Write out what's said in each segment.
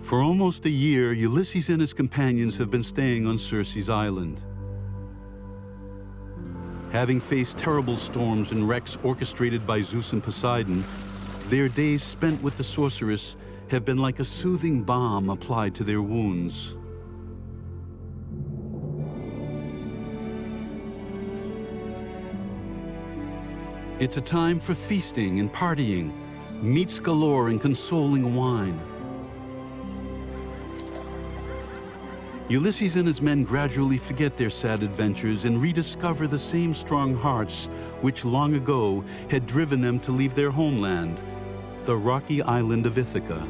For almost a year, Ulysses and his companions have been staying on Circe's island. Having faced terrible storms and wrecks orchestrated by Zeus and Poseidon, their days spent with the sorceress have been like a soothing balm applied to their wounds. It's a time for feasting and partying, meats galore and consoling wine. Ulysses and his men gradually forget their sad adventures and rediscover the same strong hearts which long ago had driven them to leave their homeland, the rocky island of Ithaca.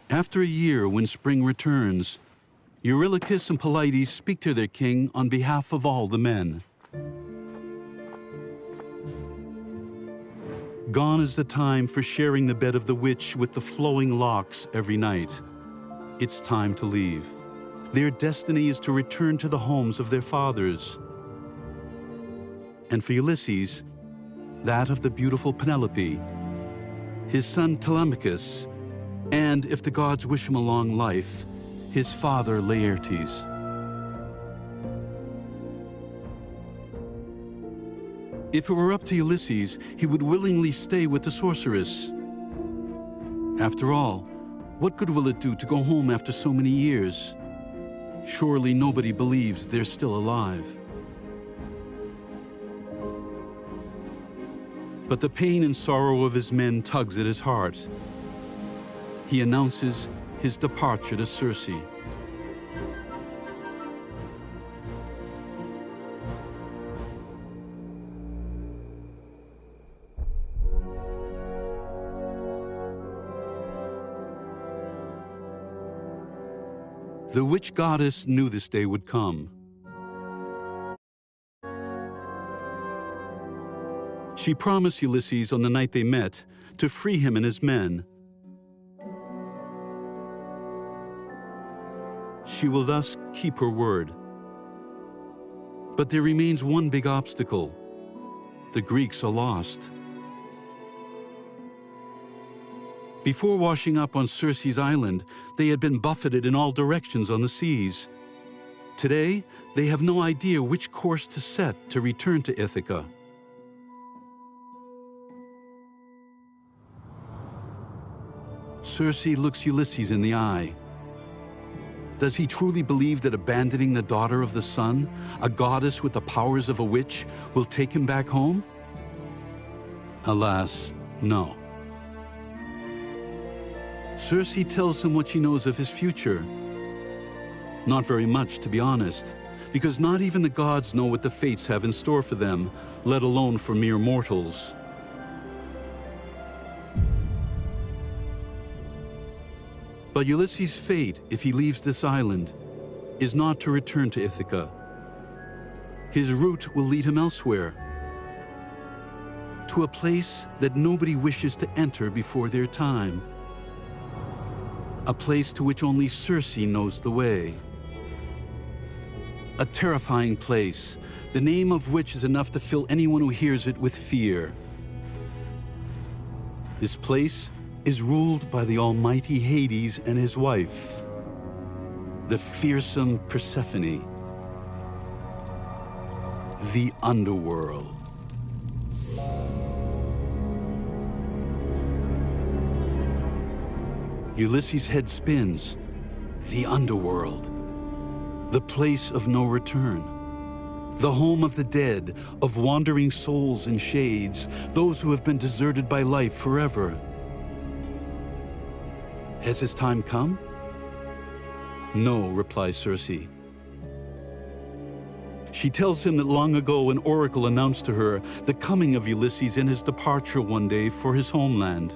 After a year, when spring returns, Eurylochus and Polites speak to their king on behalf of all the men. Gone is the time for sharing the bed of the witch with the flowing locks every night. It's time to leave. Their destiny is to return to the homes of their fathers. And for Ulysses, that of the beautiful Penelope, his son Telemachus, and, if the gods wish him a long life, his father Laertes. If it were up to Ulysses, he would willingly stay with the sorceress. After all, what good will it do to go home after so many years? Surely nobody believes they're still alive. But the pain and sorrow of his men tugs at his heart. He announces his departure to Circe. The witch goddess knew this day would come. She promised Ulysses on the night they met to free him and his men. She will thus keep her word. But there remains one big obstacle. The Greeks are lost. Before washing up on Circe's island, they had been buffeted in all directions on the seas. Today, they have no idea which course to set to return to Ithaca. Circe looks Ulysses in the eye. Does he truly believe that abandoning the daughter of the sun, a goddess with the powers of a witch, will take him back home? Alas, no. Circe tells him what she knows of his future. Not very much, to be honest, because not even the gods know what the fates have in store for them, let alone for mere mortals. But Ulysses' fate, if he leaves this island, is not to return to Ithaca. His route will lead him elsewhere, to a place that nobody wishes to enter before their time. A place to which only Circe knows the way. A terrifying place, the name of which is enough to fill anyone who hears it with fear. This place is ruled by the almighty Hades and his wife, the fearsome Persephone, the underworld. Ulysses' head spins. The underworld, the place of no return, the home of the dead, of wandering souls and shades, those who have been deserted by life forever. Has his time come? No, replies Circe. She tells him that long ago an oracle announced to her the coming of Ulysses and his departure one day for his homeland.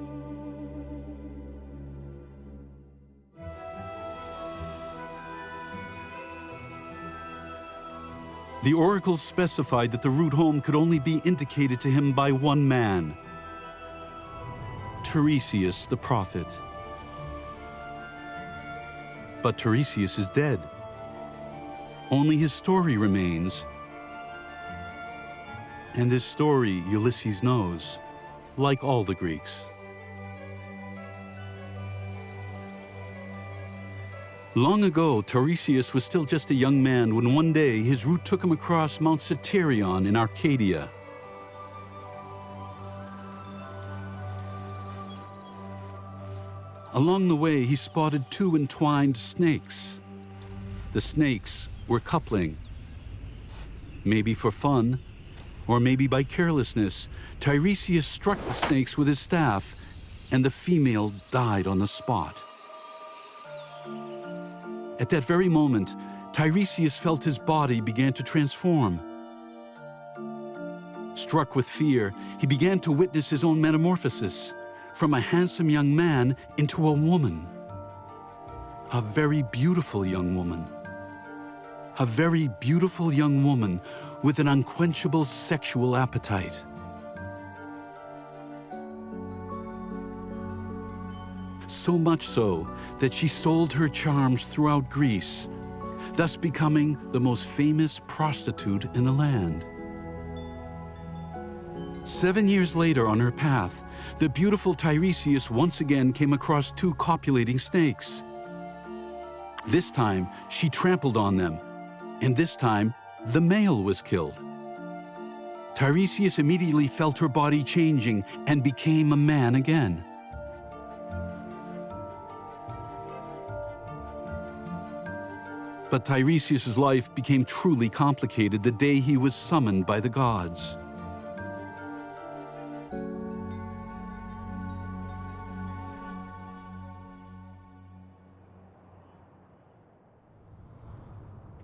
The oracle specified that the route home could only be indicated to him by one man, Tiresias the prophet. But Tiresias is dead. Only his story remains. And this story Ulysses knows. like all the Greeks. Long ago, Tiresias was still just a young man when one day his route took him across Mount Citterion in Arcadia. Along the way, he spotted two entwined snakes. The snakes were coupling. Maybe for fun, or maybe by carelessness, Tiresias struck the snakes with his staff, and the female died on the spot. At that very moment, Tiresias felt his body began to transform. Struck with fear, he began to witness his own metamorphosis, from a handsome young man into a woman. A very beautiful young woman. A very beautiful young woman with an unquenchable sexual appetite. So much so that she sold her charms throughout Greece, thus becoming the most famous prostitute in the land. 7 years later on her path, the beautiful Tiresias once again came across two copulating snakes. This time, she trampled on them, and this time, the male was killed. Tiresias immediately felt her body changing and became a man again. But Tiresias' life became truly complicated the day he was summoned by the gods.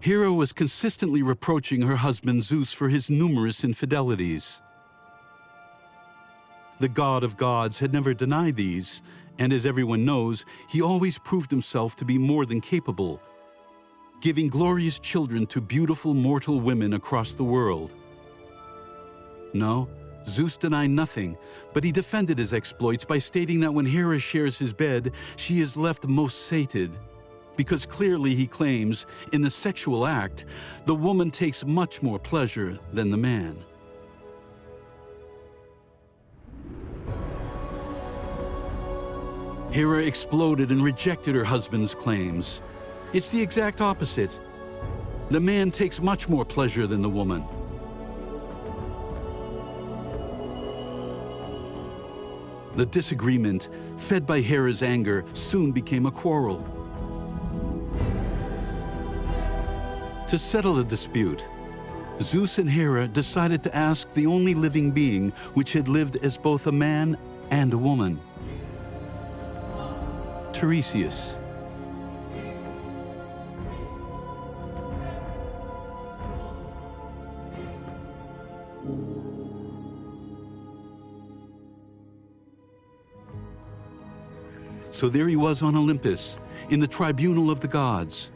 Hera was consistently reproaching her husband Zeus for his numerous infidelities. The god of gods had never denied these, and as everyone knows, he always proved himself to be more than capable, giving glorious children to beautiful mortal women across the world. No, Zeus denied nothing, but he defended his exploits by stating that when Hera shares his bed, she is left most sated, because clearly he claims, in the sexual act, the woman takes much more pleasure than the man. Hera exploded and rejected her husband's claims. It's the exact opposite. The man takes much more pleasure than the woman. The disagreement, fed by Hera's anger, soon became a quarrel. To settle the dispute, Zeus and Hera decided to ask the only living being which had lived as both a man and a woman, Tiresias. So there he was on Olympus, in the tribunal of the gods.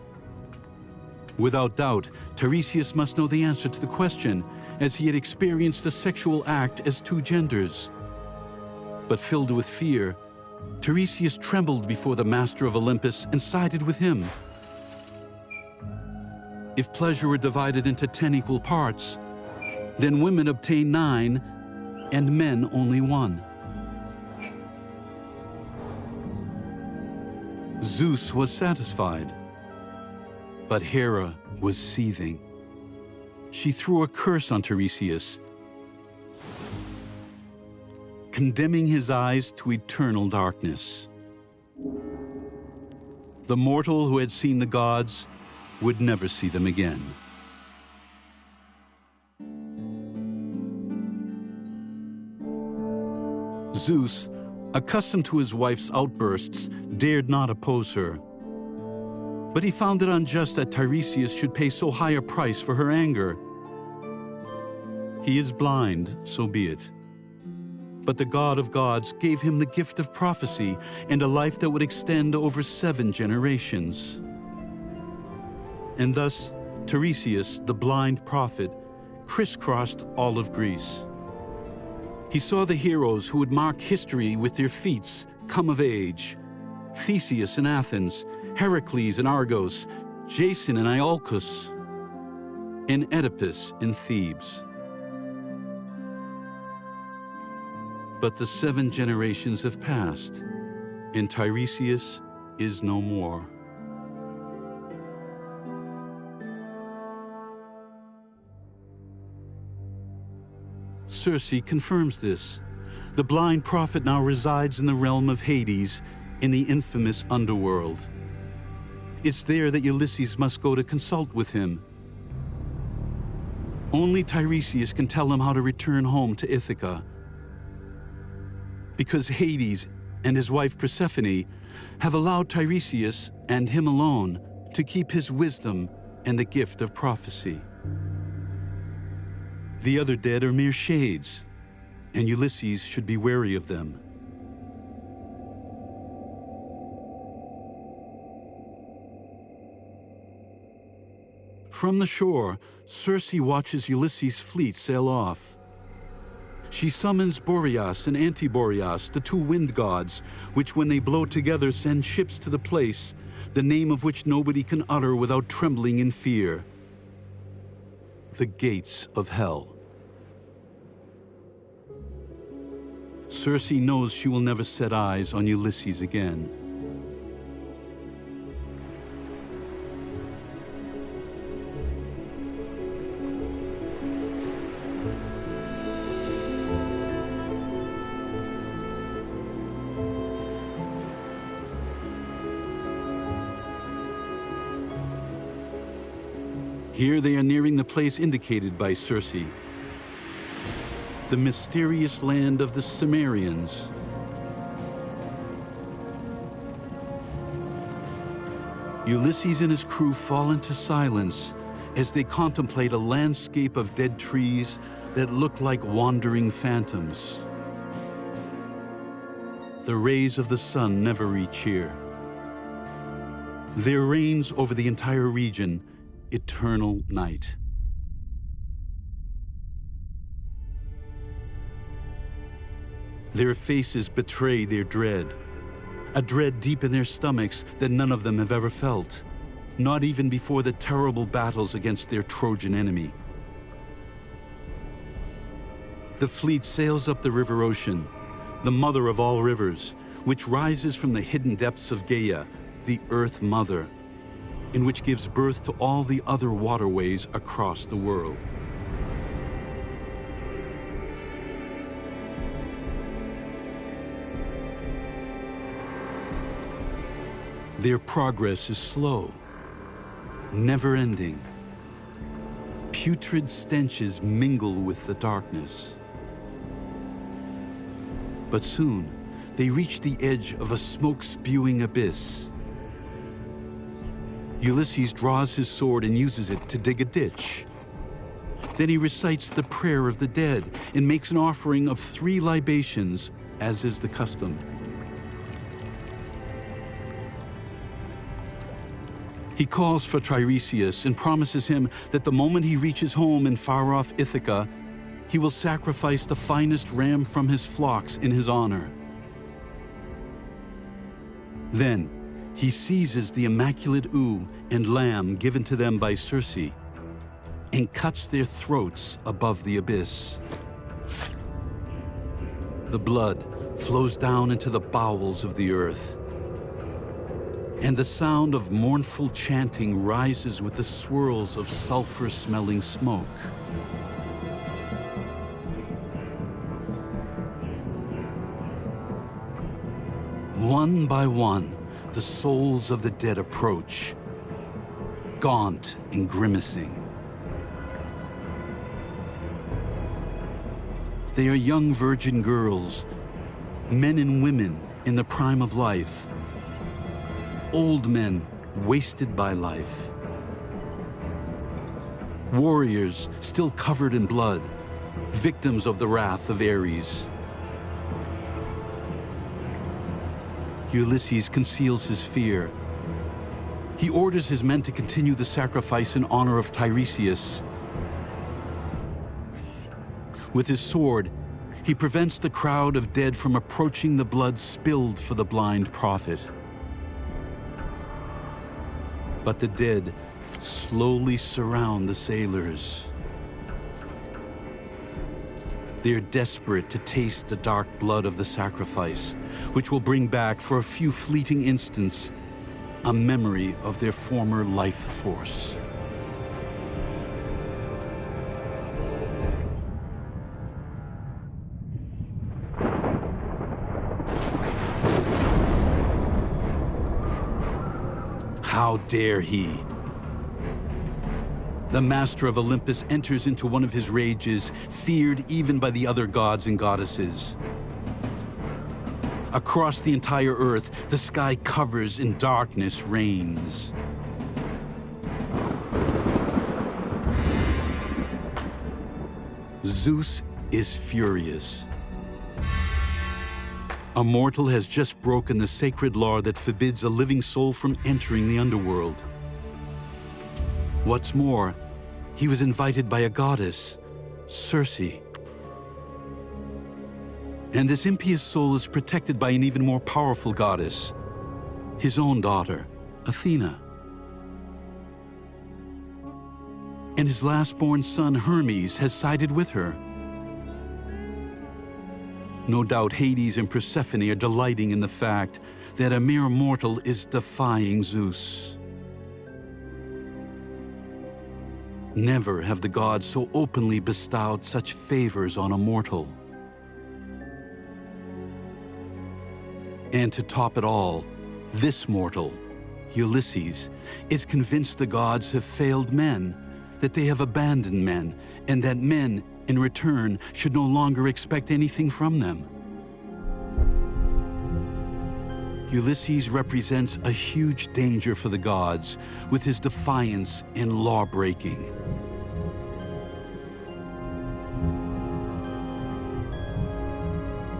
Without doubt, Tiresias must know the answer to the question, as he had experienced the sexual act as two genders. But filled with fear, Tiresias trembled before the master of Olympus and sided with him. If pleasure were divided into 10 equal parts, then women obtained 9 and men only 1. Zeus was satisfied. But Hera was seething. She threw a curse on Tiresias, condemning his eyes to eternal darkness. The mortal who had seen the gods would never see them again. Zeus, accustomed to his wife's outbursts, dared not oppose her. But he found it unjust that Tiresias should pay so high a price for her anger. He is blind, so be it. But the god of gods gave him the gift of prophecy and a life that would extend over 7 generations. And thus, Tiresias, the blind prophet, crisscrossed all of Greece. He saw the heroes who would mark history with their feats come of age: Theseus in Athens, Heracles in Argos, Jason in Iolcus, and Oedipus in Thebes. But the 7 generations have passed, and Tiresias is no more. Circe confirms this. The blind prophet now resides in the realm of Hades, in the infamous underworld. It's there that Ulysses must go to consult with him. Only Tiresias can tell him how to return home to Ithaca, because Hades and his wife Persephone have allowed Tiresias, and him alone, to keep his wisdom and the gift of prophecy. The other dead are mere shades, and Ulysses should be wary of them. From the shore, Circe watches Ulysses' fleet sail off. She summons Boreas and Antiboreas, the 2 wind gods, which when they blow together send ships to the place, the name of which nobody can utter without trembling in fear: the gates of hell. Circe knows she will never set eyes on Ulysses again. Here they are nearing the place indicated by Circe, the mysterious land of the Cimmerians. Ulysses and his crew fall into silence as they contemplate a landscape of dead trees that look like wandering phantoms. The rays of the sun never reach here. There reigns over the entire region eternal night. Their faces betray their dread, a dread deep in their stomachs that none of them have ever felt, not even before the terrible battles against their Trojan enemy. The fleet sails up the river Ocean, the mother of all rivers, which rises from the hidden depths of Gaia, the Earth Mother, and which gives birth to all the other waterways across the world. Their progress is slow, never-ending. Putrid stenches mingle with the darkness. But soon, they reach the edge of a smoke-spewing abyss. Ulysses draws his sword and uses it to dig a ditch. Then he recites the prayer of the dead and makes an offering of 3 libations, as is the custom. He calls for Tiresias and promises him that the moment he reaches home in far-off Ithaca, he will sacrifice the finest ram from his flocks in his honor. Then, he seizes the immaculate ewe and lamb given to them by Circe and cuts their throats above the abyss. The blood flows down into the bowels of the earth, and the sound of mournful chanting rises with the swirls of sulfur-smelling smoke. One by one, the souls of the dead approach, gaunt and grimacing. They are young virgin girls, men and women in the prime of life, old men wasted by life, warriors still covered in blood, victims of the wrath of Ares. Ulysses conceals his fear. He orders his men to continue the sacrifice in honor of Tiresias. With his sword, he prevents the crowd of dead from approaching the blood spilled for the blind prophet. But the dead slowly surround the sailors. They're desperate to taste the dark blood of the sacrifice, which will bring back for a few fleeting instants a memory of their former life force. How dare he? The master of Olympus enters into one of his rages, feared even by the other gods and goddesses. Across the entire earth, the sky covers and darkness reigns. Zeus is furious. A mortal has just broken the sacred law that forbids a living soul from entering the underworld. What's more, he was invited by a goddess, Circe. And this impious soul is protected by an even more powerful goddess, his own daughter, Athena. And his last-born son, Hermes, has sided with her. No doubt Hades and Persephone are delighting in the fact that a mere mortal is defying Zeus. Never have the gods so openly bestowed such favors on a mortal. And to top it all, this mortal, Ulysses, is convinced the gods have failed men, that they have abandoned men, and that men, in return, should no longer expect anything from them. Ulysses represents a huge danger for the gods with his defiance and law-breaking.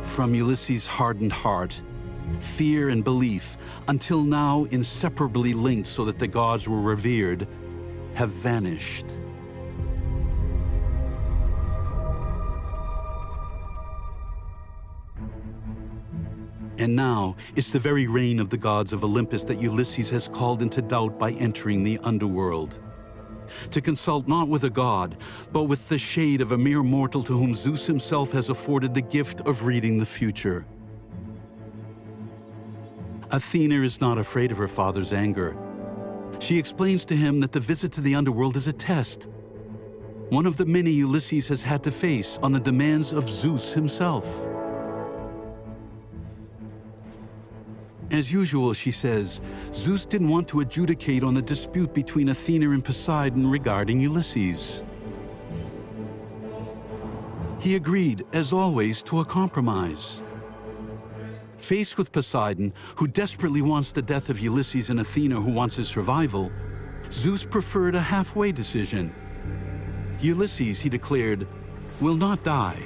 From Ulysses' hardened heart, fear and belief, until now inseparably linked so that the gods were revered, have vanished. And now, it's the very reign of the gods of Olympus that Ulysses has called into doubt by entering the underworld. To consult not with a god, but with the shade of a mere mortal to whom Zeus himself has afforded the gift of reading the future. Athena is not afraid of her father's anger. She explains to him that the visit to the underworld is a test, one of the many Ulysses has had to face on the demands of Zeus himself. As usual, she says, Zeus didn't want to adjudicate on the dispute between Athena and Poseidon regarding Ulysses. He agreed, as always, to a compromise. Faced with Poseidon, who desperately wants the death of Ulysses, and Athena, who wants his survival, Zeus preferred a halfway decision. Ulysses, he declared, will not die,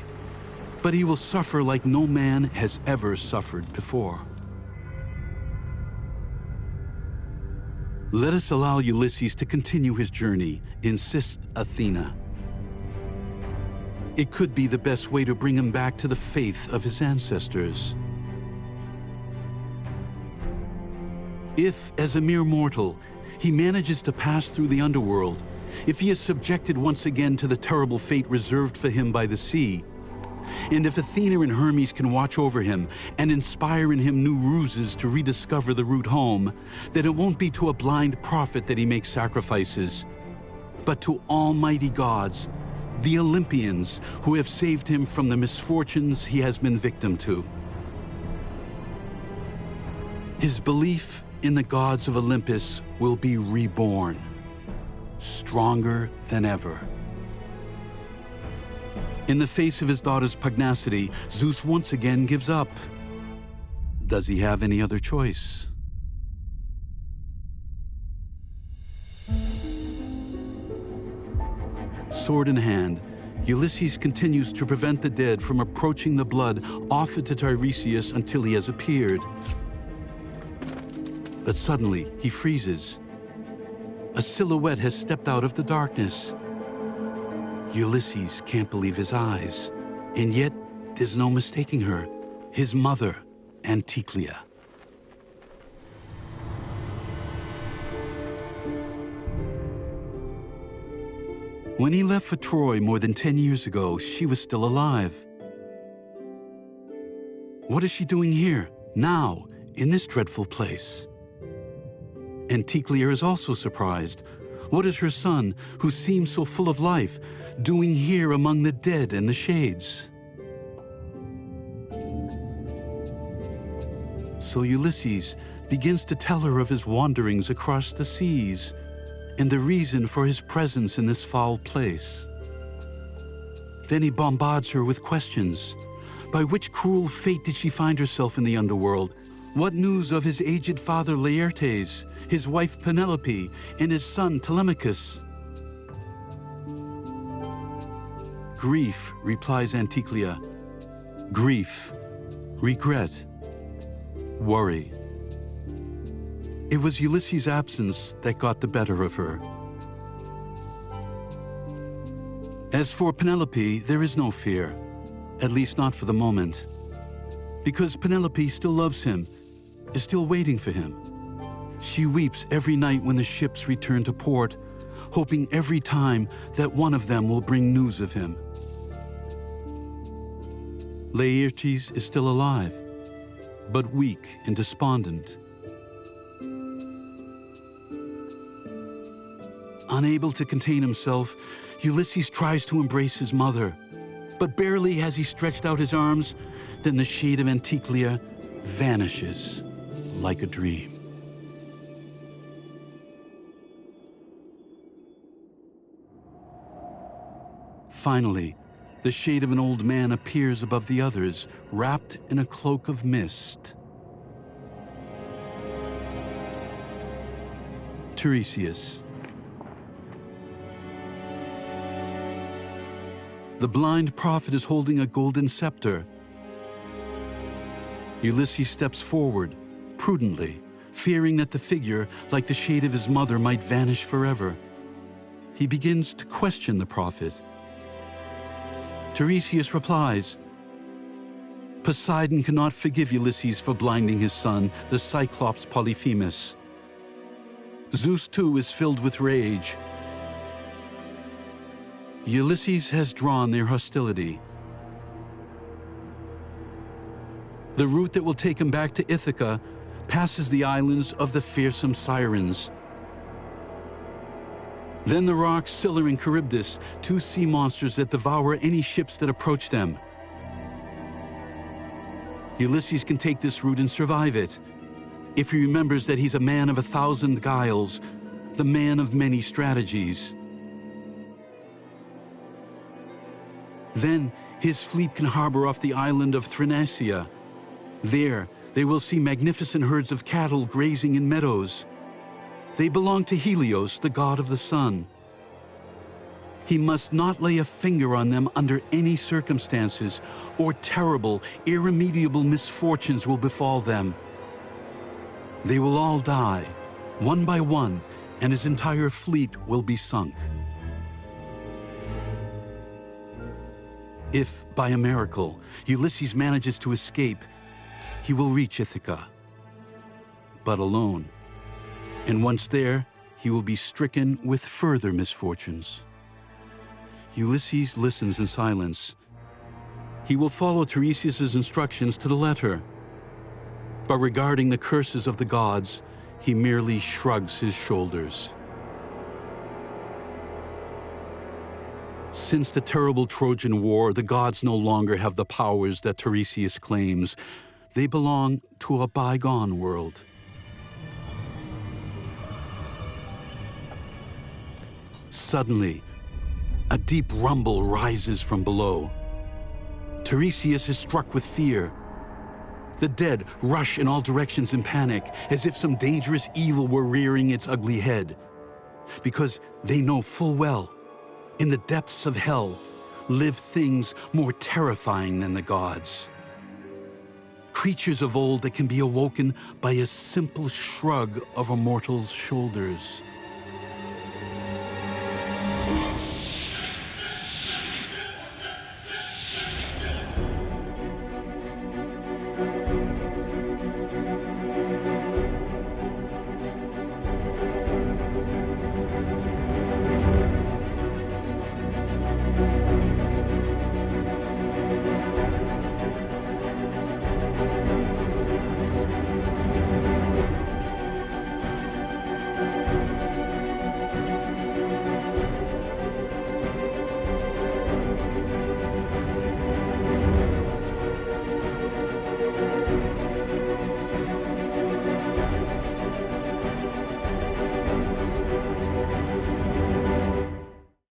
but he will suffer like no man has ever suffered before. Let us allow Ulysses to continue his journey, insists Athena. It could be the best way to bring him back to the faith of his ancestors. If, as a mere mortal, he manages to pass through the underworld, if he is subjected once again to the terrible fate reserved for him by the sea, and if Athena and Hermes can watch over him and inspire in him new ruses to rediscover the route home, then it won't be to a blind prophet that he makes sacrifices, but to almighty gods, the Olympians, who have saved him from the misfortunes he has been victim to. His belief in the gods of Olympus will be reborn, stronger than ever. In the face of his daughter's pugnacity, Zeus once again gives up. Does he have any other choice? Sword in hand, Ulysses continues to prevent the dead from approaching the blood offered to Tiresias until he has appeared. But suddenly, he freezes. A silhouette has stepped out of the darkness. Ulysses can't believe his eyes, and yet there's no mistaking her, his mother, Anticlea. When he left for Troy more than 10 years ago, she was still alive. What is she doing here, now, in this dreadful place? Anticlea is also surprised. What is her son, who seems so full of life, doing here among the dead and the shades? So Ulysses begins to tell her of his wanderings across the seas and the reason for his presence in this foul place. Then he bombards her with questions. By which cruel fate did she find herself in the underworld? What news of his aged father Laertes, his wife Penelope, and his son Telemachus? Grief, replies Anticlea. Grief, regret, worry. It was Ulysses' absence that got the better of her. As for Penelope, there is no fear, at least not for the moment, because Penelope still loves him, is still waiting for him. She weeps every night when the ships return to port, hoping every time that one of them will bring news of him. Laertes is still alive, but weak and despondent. Unable to contain himself, Ulysses tries to embrace his mother, but barely has he stretched out his arms, then the shade of Anticlea vanishes like a dream. Finally, the shade of an old man appears above the others, wrapped in a cloak of mist. Tiresias. The blind prophet is holding a golden scepter. Ulysses steps forward, prudently, fearing that the figure, like the shade of his mother, might vanish forever. He begins to question the prophet. Tiresias replies, Poseidon cannot forgive Ulysses for blinding his son, the Cyclops Polyphemus. Zeus too is filled with rage. Ulysses has drawn their hostility. The route that will take him back to Ithaca passes the islands of the fearsome Sirens. Then the rocks Scylla and Charybdis, two sea monsters that devour any ships that approach them. Ulysses can take this route and survive it, if he remembers that he's a man of 1,000 guiles, the man of many strategies. Then his fleet can harbor off the island of Thrinacia. There, they will see magnificent herds of cattle grazing in meadows. They belong to Helios, the god of the sun. He must not lay a finger on them under any circumstances, or terrible, irremediable misfortunes will befall them. They will all die, one by one, and his entire fleet will be sunk. If, by a miracle, Ulysses manages to escape, he will reach Ithaca, but alone. And once there, he will be stricken with further misfortunes. Ulysses listens in silence. He will follow Tiresias' instructions to the letter. But regarding the curses of the gods, he merely shrugs his shoulders. Since the terrible Trojan War, the gods no longer have the powers that Tiresias claims. They belong to a bygone world. Suddenly, a deep rumble rises from below. Tiresias is struck with fear. The dead rush in all directions in panic, as if some dangerous evil were rearing its ugly head. Because they know full well, in the depths of hell, live things more terrifying than the gods. Creatures of old that can be awoken by a simple shrug of a mortal's shoulders.